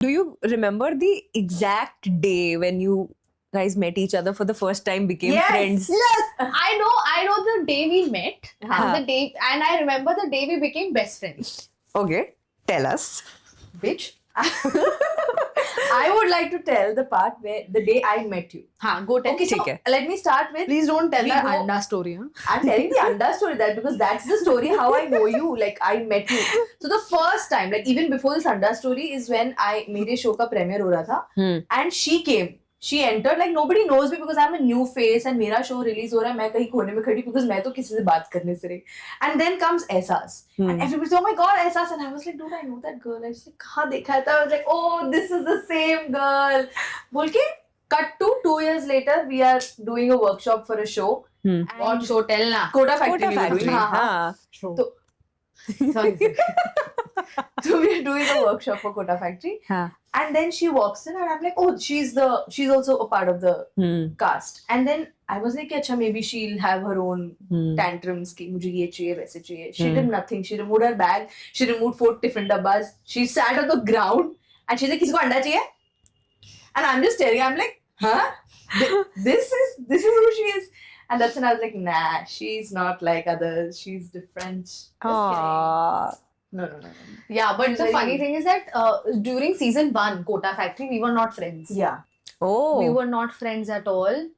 Do you remember the exact day when you guys met each other for the first time, became friends? Yes, I know the day we met, Huh. and I remember the day we became best friends. Okay, tell us. Bitch. I would like to tell the part where the day I met you. हाँ, go tell. Okay, so ठीक है. let me start with. Please don't tell We the go- Anda story. Huh? I'm telling the Anda story that because that's the story how I know you. Like I met you. So the first time, like even before this Anda story, is when मेरे show का premiere हो रहा था, and she came. She entered like nobody knows me because I'm a new face and मेरा show release हो रहा है, मैं कहीं कोने में खड़ी because मैं तो किसी से बात करने से रही. And then comes Ehsaas. And everybody said, oh my god, Ehsaas. And I was like, dude, I know that girl. I was like, कहाँ देखा था? I was like, oh, this is the same girl. बोल के cut to 2 years later, we are doing a workshop for a show. And What show? Tell na. Kota Factory. Kota we were Factory. doing. हाँ, हाँ. हाँ. Show. तो- Sorry. So we are doing a workshop for Kota Factory. हाँ. And then she walks in and I'm like, oh, she's also a part of the cast. And then I was like, acha, maybe she'll have her own tantrums ki mujhe ye chahiye, waise chahiye. She did nothing. She removed her bag. She removed 4 different dabbas. She sat on the ground and she's like, kisko anda chahiye? And I'm just staring. I'm like, huh? This is who she is. And that's when I was like, nah, she's not like others. She's different. Just kidding. Aww. No. Yeah, but the Very- funny thing is that during season 1, Kota Factory, we were not friends. Yeah. Oh. We were not friends at all.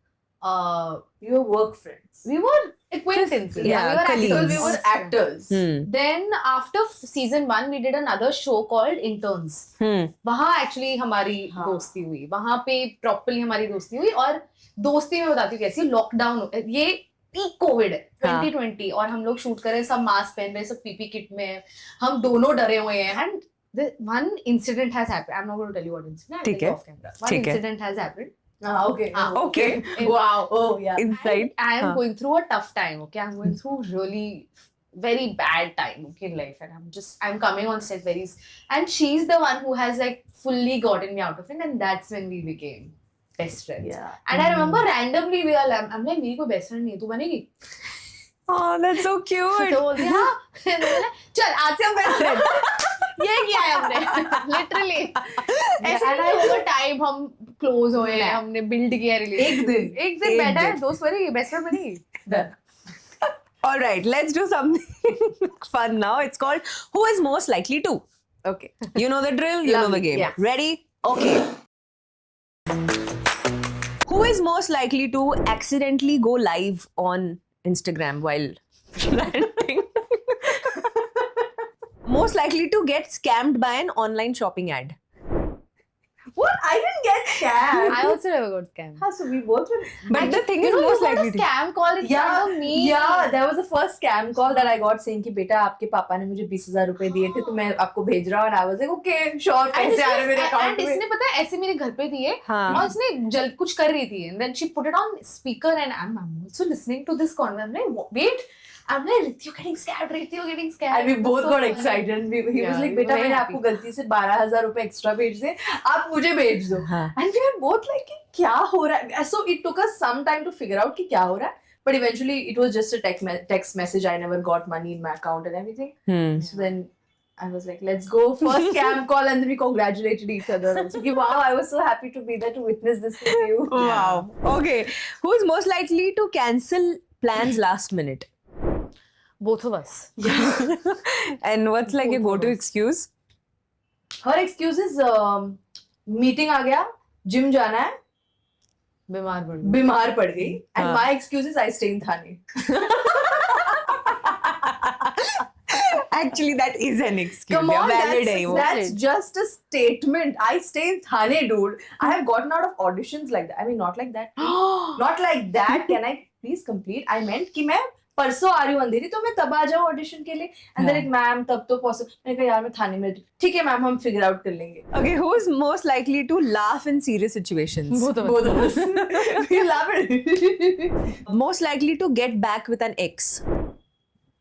We were work friends. We were acquaintances. Yeah, we were colleagues. Because we were actors. Then after season 1, we did another show called Interns. वहाँ actually हमारी हाँ. दोस्ती हुई. वहाँ पे properly हमारी दोस्ती हुई और दोस्ती में बताती हूँ कैसी. लॉकडाउन ये पीक कोविड है 2020 और हम लोग शूट कर रहे हैं, सब मास्क पहन रहे हैं, सब पीपी किट में हैं, हम दोनों डरे हुए हैं. And the one incident has happened. I'm not going to tell you what incident. I'll ठीक tell you है. off camera. One ठीक है. incident has happened. Okay. Okay. Wow. Oh, yeah. Inside. I am हाँ. going through a tough time. Okay, I'm going through really very bad time. Okay, in life, and I'm coming on set and she's the one who has like fully gotten me out of it, and that's when we became best friends. Yeah. And I remember randomly we all, I'm like, मेरी कोई best friend नहीं है, तू बनेगी? Oh, that's so cute. तो बोलती हाँ. तो बोला, चल आज से हम best friend. ये किया है हमने literally. ऐसे नहीं over time हम close हुए हैं, हमने build किया relationship. एक दिन बैठा है, दोस्त बनेगी, best friend बनेगी. Done. All right, let's do something fun now. It's called Who is Most Likely to? Okay. You know the drill, you know the game. Yes. Ready? Okay. Who is most likely to accidentally go live on Instagram while ranting? Most likely to get scammed by an online shopping ad. What? I didn't get scammed. I also never got scammed. So we both were. But the thing is, you most got a likely to. scam call in front of me. Yeah, there was the first scam call that I got saying कि बेटा आपके पापा ने मुझे 20,000 रुपए दिए थे तो मैं आपको भेज रहा हूँ. And I was like, okay, sure. पैसे आ रहे मेरे अकाउंट में. इसने पता है ऐसे मेरे घर पे दिए हाँ. और इसने कुछ कर रही थी and then she put it on speaker and I'm also listening to this conversation. I'm like, wait. I'm like, Ritu getting scared. And we both So got funny. excited. And he was Yeah, like, we बेटा were very मैंने happy. आपको गलती से 12,000 रुपए extra भेज दिए, आप मुझे भेज दो. हाँ. And we were both like, कि क्या हो रहा है? So it took us some time to figure out कि क्या हो रहा है. But eventually it was just a text message. I never got money in my account and everything. So then I was like, let's go. First scam call and then we congratulated each other. I was like, wow, I was so happy to be there to witness this with you. Wow. Okay. Who is most likely to cancel plans last minute? Both of us. And what's like your Both of go-to us. excuse? Her excuse is meeting आ गया, gym जाना है, बीमार पड़ गई. बीमार पड़ गई. And हाँ. my excuse is I stay in Thane. Actually, that is an excuse. Come Yeah, on, valid है वो. that's just a statement. I stay in Thane, dude. I have gotten out of auditions like that. I mean, not like that. Not like that. Can I please complete? I meant कि मैं परसों आ रही हूँ अंधेरी तो मैं तब आ जाऊँ audition के लिए. And then हाँ. like मैम तब तो पॉसिबल. मैंने कहा यार मैं थाने में. ठीक है मैम हम फिगर आउट कर लेंगे. Okay, who is most likely to laugh in serious situations? Both of us. Both of us. We love it. Most likely to get back with an ex.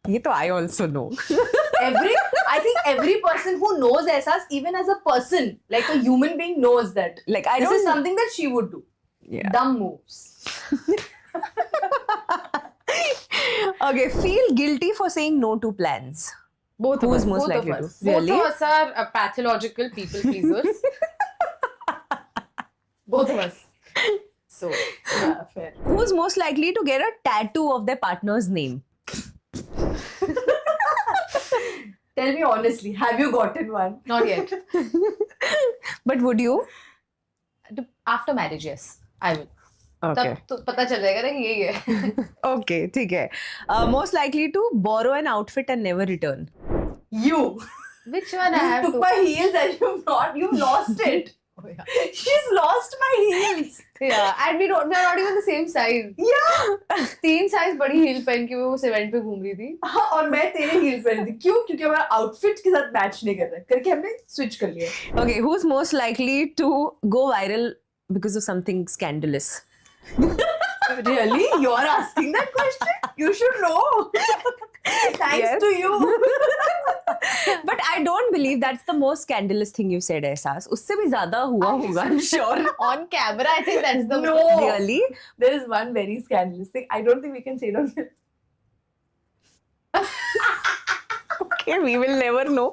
ये तो I also know. I think every person who knows Ehsaas, even as a person, like a human being, knows that. Like I This don't. is something that she would do. Yeah. Dumb moves. Okay, feel guilty for saying no to plans. Both Who of is us. most Both of likely to? us. Really? Both of us are pathological people pleasers. both of us. So yeah, fair. Who's most likely to get a tattoo of their partner's name? Tell me honestly, have you gotten one? Not yet. But would you? After marriage, yes, I will. Okay. तब तो पता चल जाएगा ना कि यही है. Okay, ठीक है. Most likely to borrow an outfit and never return. You. Which one I You have took to? my heels and you've lost it. Oh, yeah. She's lost my heels. Yeah, and we're not even the same size. Yeah. 3 size बड़ी heal पहन के वो उस event पे घूम रही थी. हाँ, और मैं तेरे हील पहनी थी. क्यों? क्योंकि हमारा आउटफिट के साथ मैच नहीं कर रहा है. करके हमने स्विच कर लिया. Okay, who's most likely to go viral because of something scandalous? Really? You're asking that question? You should know. Thanks Yes. to you. But I don't believe that's the most scandalous thing you said, Ehsas. उससे भी ज़्यादा हुआ होगा, I'm sure. On camera, I think that's the No. Really? There is one very scandalous thing. I don't think we can say it on film. Okay, we will never know.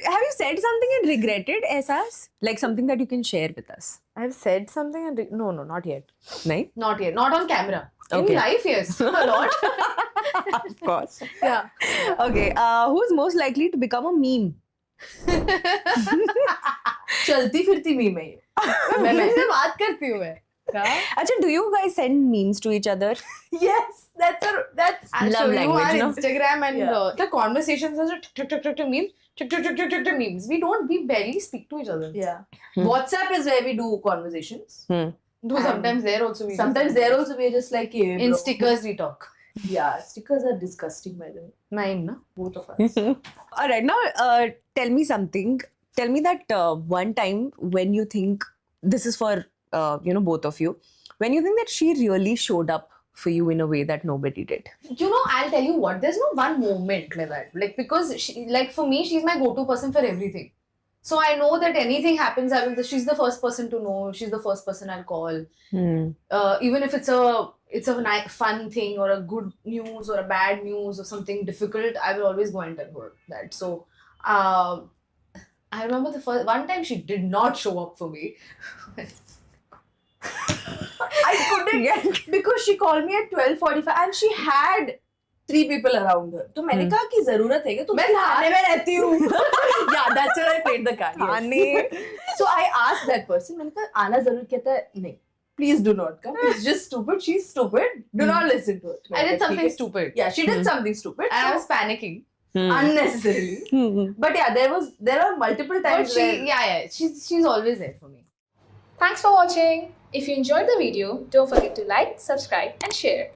Have you said something and regretted, Ehsas? Like something that you can share with us? I've said something and no, not yet. Nahin? Not yet. Not on camera. Okay. In life, yes, a lot. Of course. Yeah. Okay, who's most likely to become a meme? चलती फिरती meme है ये. मैं से बात करती हूँ मैं. Achha, do you guys send memes to each other? Yes, that's I'll Love show you language, our no? Instagram and Yeah. the conversations are just memes. Memes. We barely speak to each other. yeah. WhatsApp is where we do conversations. Though sometimes there also we Sometimes there also we're just like, hey, in bro. stickers we talk. Yeah, stickers are disgusting by the way. Mine, na? Both of us. All right, now tell me something. Tell me that one time when you think this is for both of you, when you think that she really showed up for you in a way that nobody did. You know, I'll tell you what. There's no one moment like that. Like because for me, she's my go-to person for everything. So I know that anything happens, she's the first person to know. She's the first person I'll call. Even if it's a fun thing or a good news or a bad news or something difficult, I will always go and tell her that. So I remember the first one time she did not show up for me. I couldn't get because she called me at 12:45 and she had 3 people around her. तो मैंने कहा कि जरूरत है क्या? तो मैं थाने में रहती हूँ. Yeah, that's where I played the card. Yes. Thane. So I asked that person. मैंने कहा आना जरूर. कहता है नहीं. Please do not come. It's just stupid. She's stupid. Do not listen to it. I did something stupid. Yeah, she did something stupid. And I so was panicking. unnecessarily. But yeah, there are multiple But times where she's always there for me. Thanks for watching. If you enjoyed the video, don't forget to like, subscribe and share.